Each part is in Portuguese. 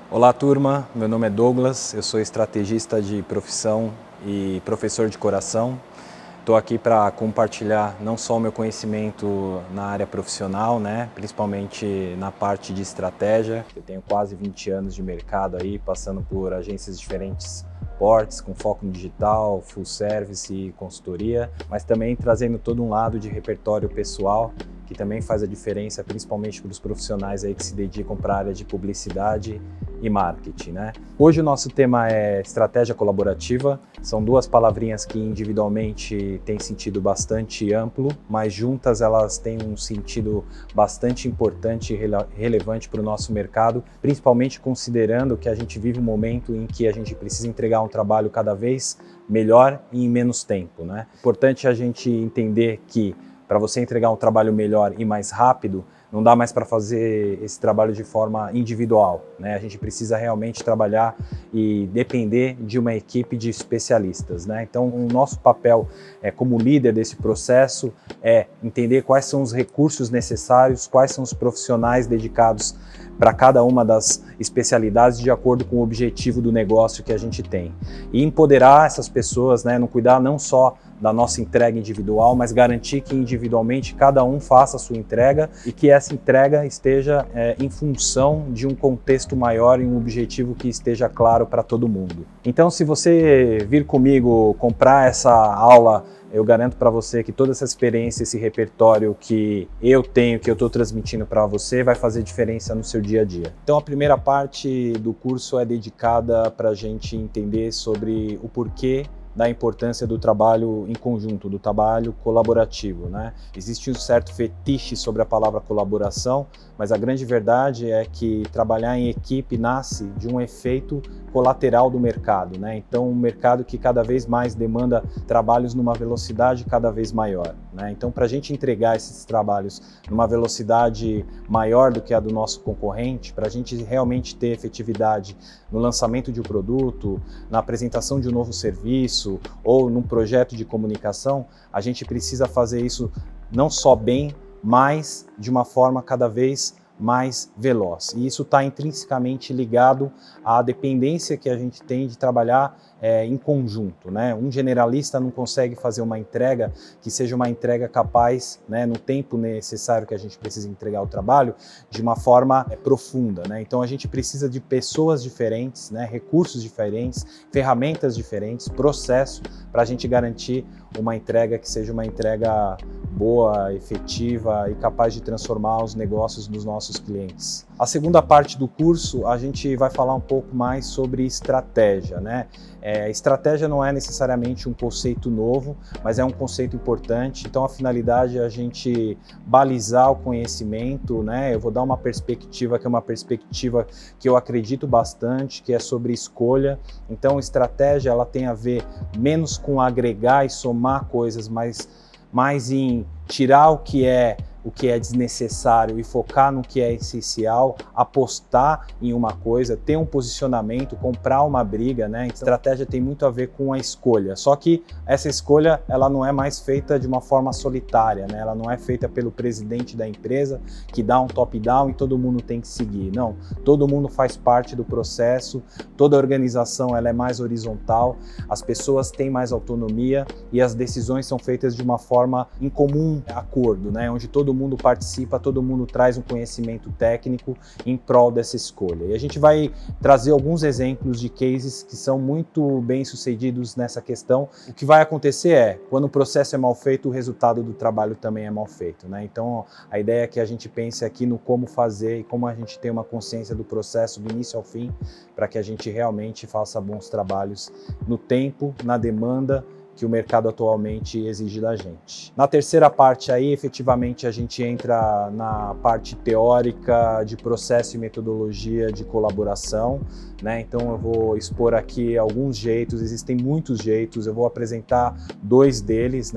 Olá turma, meu nome é Douglas, eu sou estrategista de profissão e professor de coração. Estou aqui para compartilhar não só o meu conhecimento na área profissional, principalmente na parte de estratégia. Eu tenho quase 20 anos de mercado aí, passando por agências de diferentes portes, com foco no digital, full service e consultoria, mas também trazendo todo um lado de repertório pessoal, que também faz a diferença, principalmente para os profissionais aí que se dedicam para a área de publicidade e marketing, Hoje o nosso tema é estratégia colaborativa. São duas palavrinhas que individualmente têm sentido bastante amplo, mas juntas elas têm um sentido bastante importante e relevante para o nosso mercado, principalmente considerando que a gente vive um momento em que a gente precisa entregar um trabalho cada vez melhor e em menos tempo, Importante a gente entender que para você entregar um trabalho melhor e mais rápido, não dá mais para fazer esse trabalho de forma individual, A gente precisa realmente trabalhar e depender de uma equipe de especialistas, Então, o nosso papel como líder desse processo é entender quais são os recursos necessários, quais são os profissionais dedicados para cada uma das especialidades de acordo com o objetivo do negócio que a gente tem. E empoderar essas pessoas, não cuidar não só da nossa entrega individual, mas garantir que individualmente cada um faça a sua entrega e que essa entrega esteja em função de um contexto maior e um objetivo que esteja claro para todo mundo. Então, se você vir comigo comprar essa aula, eu garanto para você que toda essa experiência, esse repertório que eu tenho, que eu estou transmitindo para você, vai fazer diferença no seu dia a dia. Então a primeira parte do curso é dedicada para a gente entender sobre o porquê da importância do trabalho em conjunto, do trabalho colaborativo, Existe um certo fetiche sobre a palavra colaboração, mas a grande verdade é que trabalhar em equipe nasce de um efeito colateral do mercado, Então um mercado que cada vez mais demanda trabalhos numa velocidade cada vez maior, Então para a gente entregar esses trabalhos numa velocidade maior do que a do nosso concorrente, para a gente realmente ter efetividade no lançamento de um produto, na apresentação de um novo serviço ou num projeto de comunicação, a gente precisa fazer isso não só bem, mas de uma forma cada vez mais veloz. E isso está intrinsecamente ligado à dependência que a gente tem de trabalhar em conjunto, Um generalista não consegue fazer uma entrega que seja uma entrega capaz, no tempo necessário que a gente precisa entregar o trabalho, de uma forma profunda, Então a gente precisa de pessoas diferentes, recursos diferentes, ferramentas diferentes, processo para a gente garantir uma entrega que seja uma entrega boa, efetiva e capaz de transformar os negócios dos nossos clientes. A segunda parte do curso, a gente vai falar um pouco mais sobre estratégia, Estratégia não é necessariamente um conceito novo, mas é um conceito importante. Então a finalidade é a gente balizar o conhecimento, Eu vou dar uma perspectiva que é uma perspectiva que eu acredito bastante, que é sobre escolha. Então estratégia ela tem a ver menos com agregar e somar coisas, mas mais em tirar o que é desnecessário e focar no que é essencial, apostar em uma coisa, ter um posicionamento, comprar uma briga, Estratégia tem muito a ver com a escolha, só que essa escolha ela não é mais feita de uma forma solitária, Ela não é feita pelo presidente da empresa que dá um top-down e todo mundo tem que seguir, não. Todo mundo faz parte do processo, toda organização ela é mais horizontal, as pessoas têm mais autonomia e as decisões são feitas de uma forma em comum acordo, Onde todo mundo participa, todo mundo traz um conhecimento técnico em prol dessa escolha. E a gente vai trazer alguns exemplos de cases que são muito bem sucedidos nessa questão. O que vai acontecer é, quando o processo é mal feito, o resultado do trabalho também é mal feito, Então a ideia é que a gente pense aqui no como fazer e como a gente tem uma consciência do processo do início ao fim, para que a gente realmente faça bons trabalhos no tempo, na demanda que o mercado atualmente exige da gente. Na terceira parte aí, efetivamente, a gente entra na parte teórica de processo e metodologia de colaboração, Então eu vou expor aqui alguns jeitos, existem muitos jeitos, eu vou apresentar dois deles,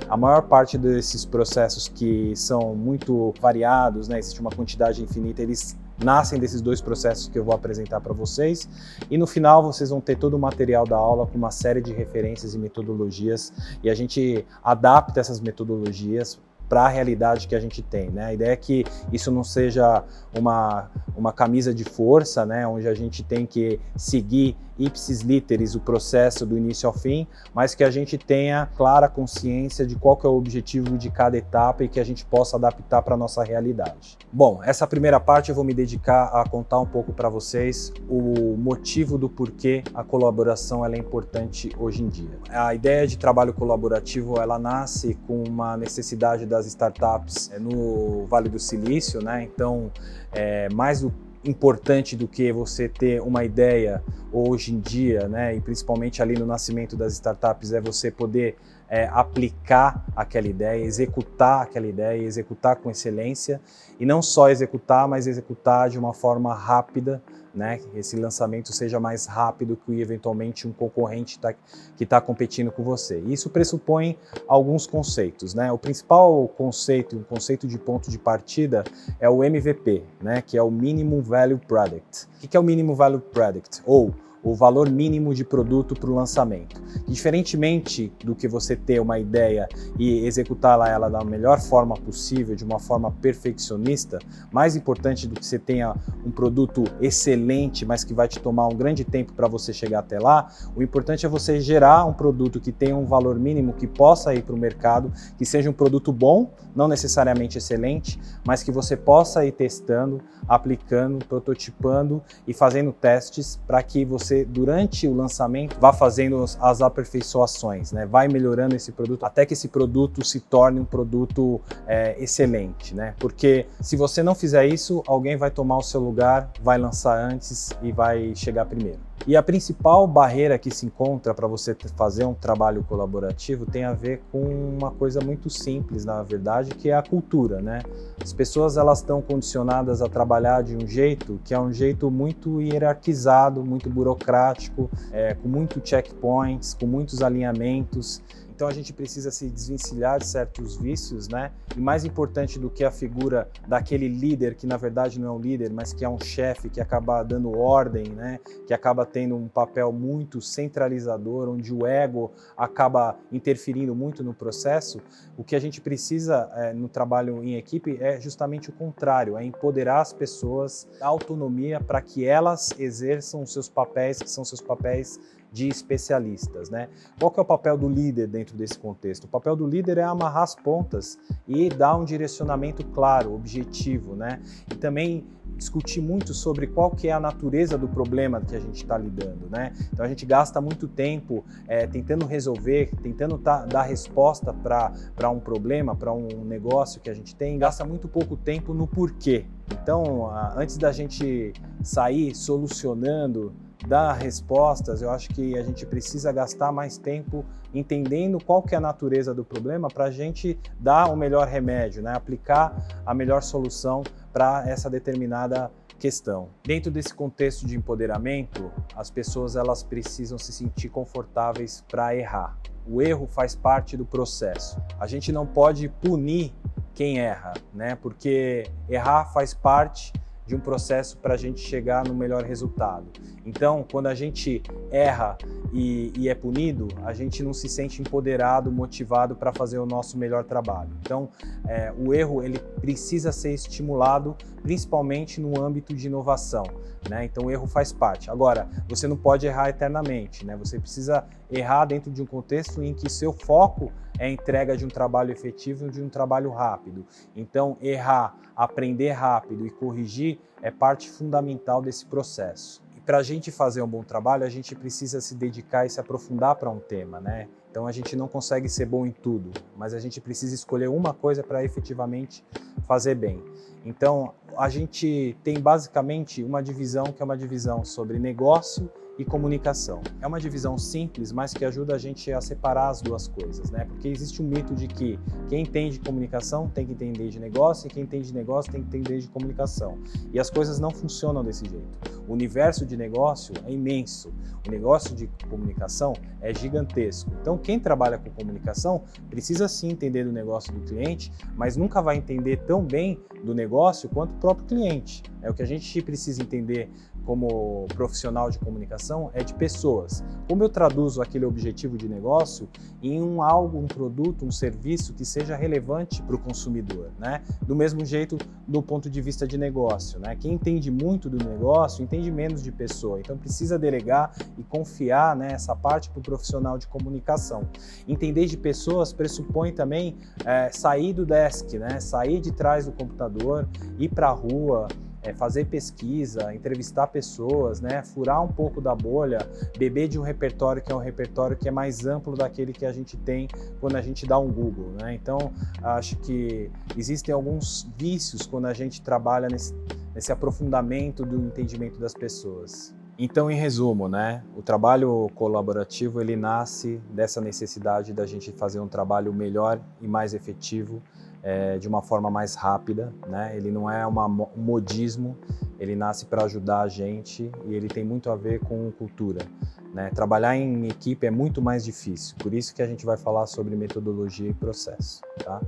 A maior parte desses processos que são muito variados, Existe uma quantidade infinita, eles nascem desses dois processos que eu vou apresentar para vocês, e no final vocês vão ter todo o material da aula com uma série de referências e metodologias, e a gente adapta essas metodologias para a realidade que a gente tem, né? A ideia é que isso não seja uma camisa de força, né? Onde a gente tem que seguir ipsis literis o processo do início ao fim, mas que a gente tenha clara consciência de qual que é o objetivo de cada etapa e que a gente possa adaptar para a nossa realidade. Bom, essa primeira parte eu vou me dedicar a contar um pouco para vocês o motivo do porquê a colaboração ela é importante hoje em dia. A ideia de trabalho colaborativo ela nasce com uma necessidade das startups no Vale do Silício, né? Então, mais importante do que você ter uma ideia hoje em dia, né, e principalmente ali no nascimento das startups, é você poder aplicar aquela ideia, executar com excelência, e não só executar, mas executar de uma forma rápida, né, que esse lançamento seja mais rápido que eventualmente um concorrente que está competindo com você. Isso pressupõe alguns conceitos, né? O principal conceito, o conceito de ponto de partida é o MVP, né, que é o Minimum Value Product. O que é o Minimum Value Product? Ou o valor mínimo de produto para o lançamento. Diferentemente do que você ter uma ideia e executá-la ela da melhor forma possível, de uma forma perfeccionista, mais importante do que você tenha um produto excelente, mas que vai te tomar um grande tempo para você chegar até lá, o importante é você gerar um produto que tenha um valor mínimo, que possa ir para o mercado, que seja um produto bom, não necessariamente excelente, mas que você possa ir testando, aplicando, prototipando e fazendo testes para que você, durante o lançamento, vá fazendo as aperfeiçoações, né? Vai melhorando esse produto até que esse produto se torne um produto excelente, né? Porque se você não fizer isso, alguém vai tomar o seu lugar, vai lançar antes e vai chegar primeiro. E a principal barreira que se encontra para você fazer um trabalho colaborativo tem a ver com uma coisa muito simples, na verdade, que é a cultura, né? As pessoas elas estão condicionadas a trabalhar de um jeito que é um jeito muito hierarquizado, muito burocrático, com muito checkpoints, com muitos alinhamentos. Então a gente precisa se desvencilhar de certos vícios, né? E mais importante do que a figura daquele líder, que na verdade não é um líder, mas que é um chefe que acaba dando ordem, né? Que acaba tendo um papel muito centralizador, onde o ego acaba interferindo muito no processo. O que a gente precisa no trabalho em equipe é justamente o contrário, é empoderar as pessoas, dar autonomia para que elas exerçam os seus papéis, que são seus papéis de especialistas, né? Qual que é o papel do líder dentro desse contexto? O papel do líder é amarrar as pontas e dar um direcionamento claro, objetivo, né? E também discutir muito sobre qual que é a natureza do problema que a gente está lidando, né? Então a gente gasta muito tempo tentando resolver, tentando dar resposta para um problema, para um negócio que a gente tem, gasta muito pouco tempo no porquê. Então, antes da gente sair solucionando, dar respostas, eu acho que a gente precisa gastar mais tempo entendendo qual que é a natureza do problema para a gente dar o melhor remédio, né? Aplicar a melhor solução para essa determinada questão. Dentro desse contexto de empoderamento, as pessoas elas precisam se sentir confortáveis para errar. O erro faz parte do processo. A gente não pode punir quem erra, né? Porque errar faz parte de um processo para a gente chegar no melhor resultado. Então, quando a gente erra e é punido, a gente não se sente empoderado, motivado para fazer o nosso melhor trabalho. Então, o erro ele precisa ser estimulado, principalmente no âmbito de inovação, né? Então, o erro faz parte. Agora, você não pode errar eternamente, né? Você precisa errar dentro de um contexto em que seu foco é a entrega de um trabalho efetivo, de um trabalho rápido. Então, errar, aprender rápido e corrigir é parte fundamental desse processo. E para a gente fazer um bom trabalho, a gente precisa se dedicar e se aprofundar para um tema, né? Então, a gente não consegue ser bom em tudo, mas a gente precisa escolher uma coisa para efetivamente fazer bem. Então, a gente tem basicamente uma divisão que é uma divisão sobre negócio e comunicação. É uma divisão simples, mas que ajuda a gente a separar as duas coisas, né? Porque existe um mito de que quem entende comunicação tem que entender de negócio e quem entende de negócio tem que entender de comunicação. E as coisas não funcionam desse jeito. O universo de negócio é imenso, o negócio de comunicação é gigantesco. Então, quem trabalha com comunicação precisa sim entender do negócio do cliente, mas nunca vai entender tão bem do negócio quanto o próprio cliente. É o que a gente precisa entender como profissional de comunicação é de pessoas. Como eu traduzo aquele objetivo de negócio em um produto, um serviço que seja relevante para o consumidor, né? Do mesmo jeito, do ponto de vista de negócio, né? Quem entende muito do negócio entende menos de pessoa, então precisa delegar e confiar, né, essa parte para o profissional de comunicação. Entender de pessoas pressupõe também sair do desk, né? Sair de trás do computador, ir para a rua, fazer pesquisa, entrevistar pessoas, né? Furar um pouco da bolha, beber de um repertório que é um repertório que é mais amplo daquele que a gente tem quando a gente dá um Google, né? Então, acho que existem alguns vícios quando a gente trabalha nesse aprofundamento do entendimento das pessoas. Então, em resumo, né, o trabalho colaborativo ele nasce dessa necessidade da gente fazer um trabalho melhor e mais efetivo, de uma forma mais rápida, né? Ele não é um modismo, ele nasce para ajudar a gente e ele tem muito a ver com cultura, né? Trabalhar em equipe é muito mais difícil, por isso que a gente vai falar sobre metodologia e processo, tá?